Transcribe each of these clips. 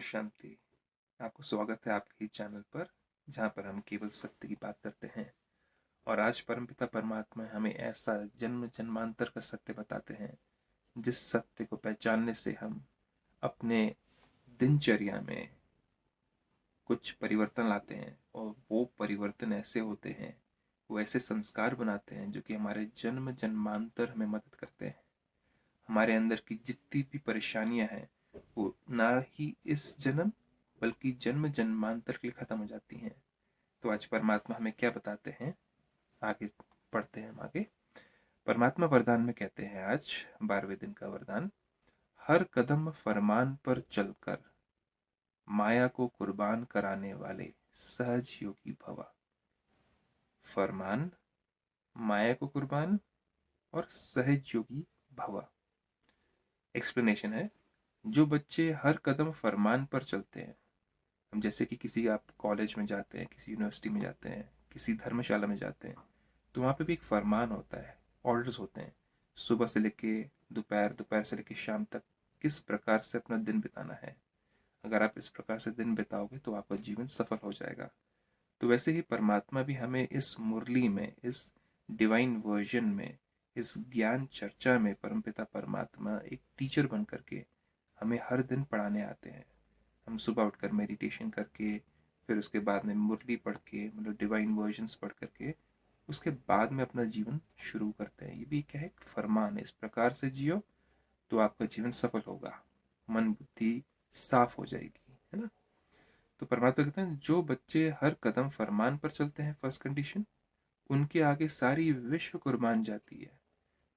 शांति। आपको स्वागत है आपके चैनल पर, जहाँ पर हम केवल सत्य की बात करते हैं। और आज परमपिता परमात्मा हमें ऐसा जन्म जन्मांतर का सत्य बताते हैं, जिस सत्य को पहचानने से हम अपने दिनचर्या में कुछ परिवर्तन लाते हैं। और वो परिवर्तन ऐसे होते हैं, वो ऐसे संस्कार बनाते हैं जो कि हमारे जन्म जन्मांतर हमें मदद करते हैं। हमारे अंदर की जितनी भी परेशानियां हैं, वो ना ही इस जन्म बल्कि जन्म जन्मांतर के लिए खत्म हो जाती हैं। तो आज परमात्मा हमें क्या बताते हैं, आगे पढ़ते हैं हम आगे। परमात्मा वरदान में कहते हैं, आज 12वें दिन का वरदान। हर कदम फरमान पर चलकर माया को कुर्बान कराने वाले सहज योगी भवा। फरमान, माया को कुर्बान और सहज योगी भवा। एक्सप्लेनेशन है, जो बच्चे हर कदम फरमान पर चलते हैं, हम जैसे कि किसी आप कॉलेज में जाते हैं, किसी यूनिवर्सिटी में जाते हैं, किसी धर्मशाला में जाते हैं, तो वहाँ पे भी एक फरमान होता है, ऑर्डर्स होते हैं। सुबह से लेके दोपहर, दोपहर से लेके शाम तक किस प्रकार से अपना दिन बिताना है। अगर आप इस प्रकार से दिन बिताओगे तो आपका जीवन सफल हो जाएगा। तो वैसे ही परमात्मा भी हमें इस मुरली में, इस डिवाइन वर्जन में, इस ज्ञान चर्चा में परमपिता परमात्मा एक टीचर बन करके हमें हर दिन पढ़ाने आते हैं। हम सुबह उठकर मेडिटेशन करके, फिर उसके बाद में मुरली पढ़ के, मतलब डिवाइन वर्जन्स पढ़ करके, उसके बाद में अपना जीवन शुरू करते हैं। ये भी क्या है, एक फरमान है। इस प्रकार से जियो तो आपका जीवन सफल होगा, मन बुद्धि साफ हो जाएगी, है ना। तो परमात्मा कहते हैं, जो बच्चे हर कदम फरमान पर चलते हैं, फर्स्ट कंडीशन, उनके आगे सारी विश्व कुर्बान जाती है।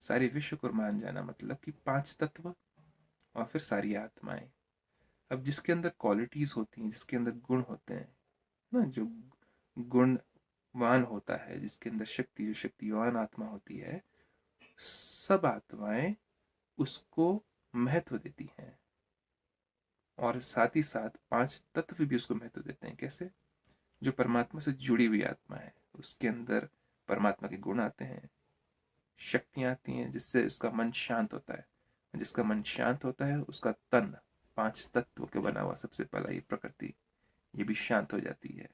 सारी विश्व कुर्बान जाना मतलब कि 5 तत्व और फिर सारी आत्माएं। अब जिसके अंदर क्वालिटीज होती हैं, जिसके अंदर गुण होते हैं ना, जो गुणवान होता है, जिसके अंदर शक्ति, जो शक्तिवान आत्मा होती है, सब आत्माएं उसको महत्व देती हैं। और साथ ही साथ 5 तत्व भी उसको महत्व देते हैं। कैसे? जो परमात्मा से जुड़ी हुई आत्मा है, उसके अंदर परमात्मा के गुण आते हैं, शक्तियां आती हैं, जिससे उसका मन शांत होता है। जिसका मन शांत होता है, उसका तन 5 तत्व के बना हुआ, सबसे पहला ये प्रकृति, ये भी शांत हो जाती है।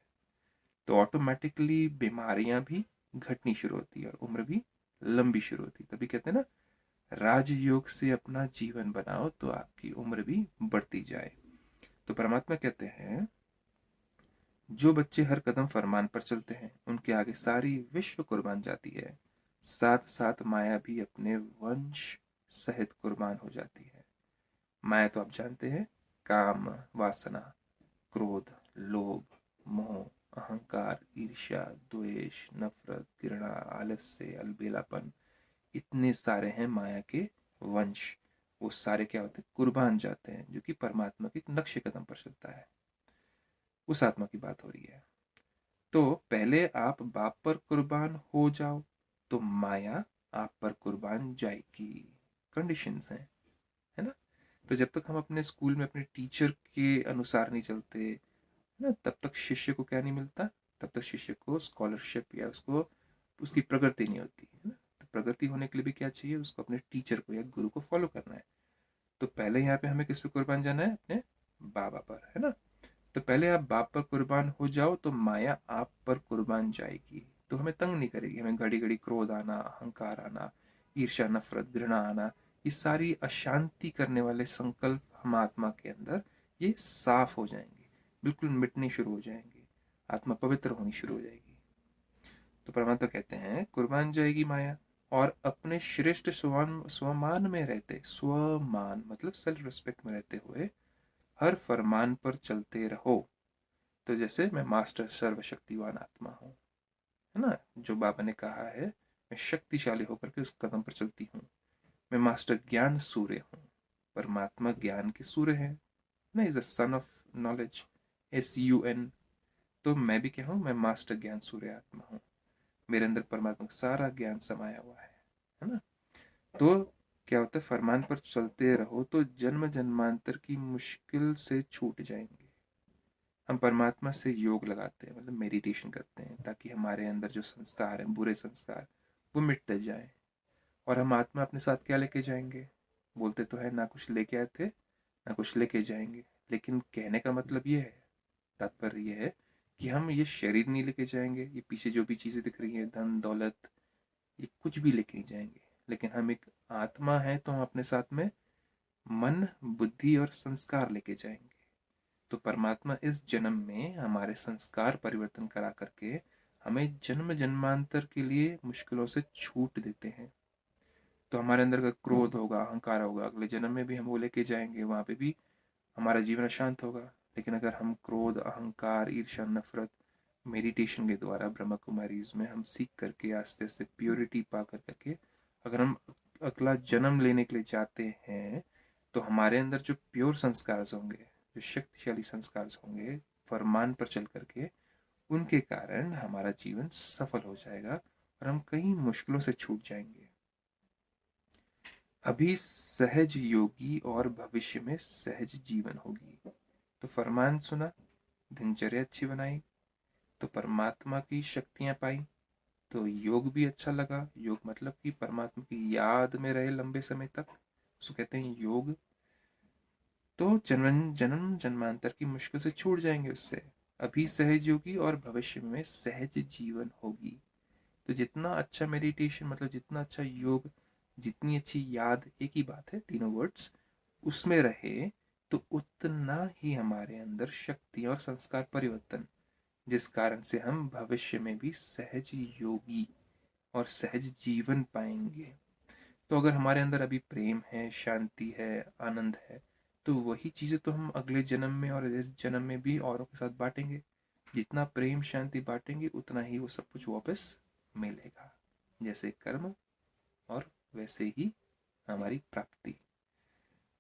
तो ऑटोमेटिकली बीमारियां भी घटनी शुरू होती है और उम्र भी लंबी शुरू होती है। तभी कहते हैं ना, राजयोग से अपना जीवन बनाओ तो आपकी उम्र भी बढ़ती जाए। तो परमात्मा कहते हैं, जो बच्चे हर कदम फरमान पर चलते हैं, उनके आगे सारी विश्व कुर्बान जाती है। साथ साथ माया भी अपने वंश सहित कुर्बान हो जाती है। माया तो आप जानते हैं, काम, वासना, क्रोध, लोभ, मोह, अहंकार, ईर्ष्या, द्वेष, नफरत, घृणा, आलस्य, अलबेलापन, इतने सारे हैं माया के वंश। वो सारे क्या होते हैं, कुर्बान जाते हैं, जो कि परमात्मा के नक्शे कदम पर चलता है। उस आत्मा की बात हो रही है। तो पहले आप बाप पर कुर्बान हो जाओ तो माया आप पर कुर्बान जाएगी। कंडीशंस हैं, है ना। तो जब तक हम अपने स्कूल में अपने टीचर के अनुसार नहीं चलते, है ना, तब तक शिष्य को क्या नहीं मिलता, तब तक शिष्य को स्कॉलरशिप या उसको उसकी प्रगति नहीं होती, है ना। तो प्रगति होने के लिए भी क्या चाहिए, उसको अपने टीचर को या गुरु को फॉलो करना है। तो पहले यहाँ पे हमें किस पे कुर्बान जाना है, अपने बाबा पर, है ना। तो पहले आप बाप पर कुर्बान हो जाओ तो माया आप पर कुर्बान जाएगी। तो हमें तंग नहीं करेगी, हमें घड़ी घड़ी क्रोध आना, अहंकार आना, ईर्ष्या, नफरत, घृणा आना, ये सारी अशांति करने वाले संकल्प हम आत्मा के अंदर ये साफ हो जाएंगे, बिल्कुल मिटने शुरू हो जाएंगे, आत्मा पवित्र होनी शुरू हो जाएगी। तो परमात्मा कहते हैं, कुर्बान जाएगी माया, और अपने श्रेष्ठ स्वमान में रहते, स्वमान मतलब सेल्फ रिस्पेक्ट में रहते हुए हर फरमान पर चलते रहो। तो जैसे मैं मास्टर सर्वशक्तिवान आत्मा हूँ, है ना, जो बाबा ने कहा है, मैं शक्तिशाली होकर के उस कदम पर चलती हूँ। मैं मास्टर ज्ञान सूर्य हूँ, परमात्मा ज्ञान के सूर्य है ना, is a son of knowledge, SUN। तो मैं भी क्या हूँ, मैं मास्टर ज्ञान सूर्य आत्मा हूँ। मेरे अंदर परमात्मा का सारा ज्ञान समाया हुआ है ना। तो क्या होता है, फरमान पर चलते रहो तो जन्म जन्मांतर की मुश्किल से छूट जाएंगे। हम परमात्मा से योग लगाते हैं, मतलब मेडिटेशन करते हैं, ताकि हमारे अंदर जो संस्कार हैं, बुरे संस्कार, वो मिटते जाएं। और हम आत्मा अपने साथ क्या लेके जाएंगे, बोलते तो है, ना कुछ लेके आए थे ना कुछ लेके जाएंगे। लेकिन कहने का मतलब ये है, तात्पर्य ये है कि हम ये शरीर नहीं लेके जाएंगे, ये पीछे जो भी चीज़ें दिख रही हैं, धन दौलत, ये कुछ भी लेके नहीं जाएंगे। लेकिन हम एक आत्मा है, तो हम अपने साथ में मन, बुद्धि और संस्कार लेके जाएंगे। तो परमात्मा इस जन्म में हमारे संस्कार परिवर्तन करा करके हमें जन्म जन्मांतर के लिए मुश्किलों से छूट देते हैं। तो हमारे अंदर का क्रोध होगा, अहंकार होगा, अगले जन्म में भी हम वो लेके जाएंगे, वहाँ पे भी हमारा जीवन अशांत होगा। लेकिन अगर हम क्रोध, अहंकार, ईर्ष्या, नफरत मेडिटेशन के द्वारा ब्रह्मा कुमारीज में हम सीख करके आस्ते आस्ते प्योरिटी पा करके अगर हम अगला जन्म लेने के लिए जाते हैं, तो हमारे अंदर जो प्योर संस्कार होंगे, जो शक्तिशाली संस्कार होंगे, फरमान पर चल करके, उनके कारण हमारा जीवन सफल हो जाएगा और हम कई मुश्किलों से छूट जाएंगे। अभी सहज योगी और भविष्य में सहज जीवन होगी। तो फरमान सुना, दिनचर्या अच्छी बनाई, तो परमात्मा की शक्तियां पाई, तो योग भी अच्छा लगा। योग मतलब कि परमात्मा की याद में रहे लंबे समय तक, उसको कहते हैं योग। तो जन्म जन्म जन्मांतर की मुश्किल से छूट जाएंगे उससे। अभी सहज योगी और भविष्य में सहज जीवन होगी। तो जितना अच्छा मेडिटेशन, मतलब जितना अच्छा योग, जितनी अच्छी याद, एक ही बात है, तीनों वर्ड्स उसमें रहे, तो उतना ही हमारे अंदर शक्ति और संस्कार परिवर्तन, जिस कारण से हम भविष्य में भी सहज योगी और सहज जीवन पाएंगे। तो अगर हमारे अंदर अभी प्रेम है, शांति है, आनंद है, तो वही चीज़ें तो हम अगले जन्म में और इस जन्म में भी औरों के साथ बांटेंगे। जितना प्रेम शांति बांटेंगे, उतना ही वो सब कुछ वापस मिलेगा। जैसे कर्म और वैसे ही हमारी प्राप्ति।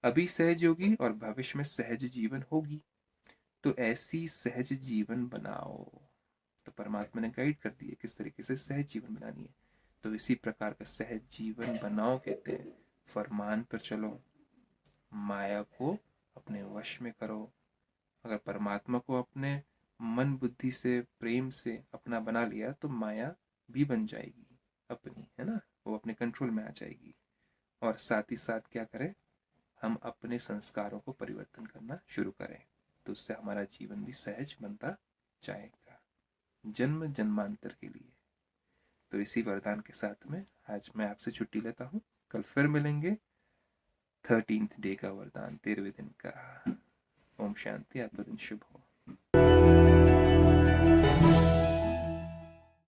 अभी सहज योगी और भविष्य में सहज जीवन होगी। तो ऐसी सहज जीवन बनाओ। तो परमात्मा ने गाइड कर दी है किस तरीके से सहज जीवन बनानी है। तो इसी प्रकार का सहज जीवन बनाओ कहते हैं। फरमान पर चलो, माया को अपने वश में करो। अगर परमात्मा को अपने मन बुद्धि से, प्रेम से अपना बना लिया, तो माया भी बन जाएगी अपनी, है ना, वो अपने कंट्रोल में आ जाएगी। और साथ ही साथ क्या करें, हम अपने संस्कारों को परिवर्तन करना शुरू करें, तो उससे हमारा जीवन भी सहज बनता जाएगा जन्म जन्मांतर के लिए। तो इसी वरदान के साथ में आज मैं आपसे छुट्टी लेता हूँ। कल फिर मिलेंगे 13th डे का वरदान, 13वें दिन का। ओम शांति, आपका दिन शुभ हो।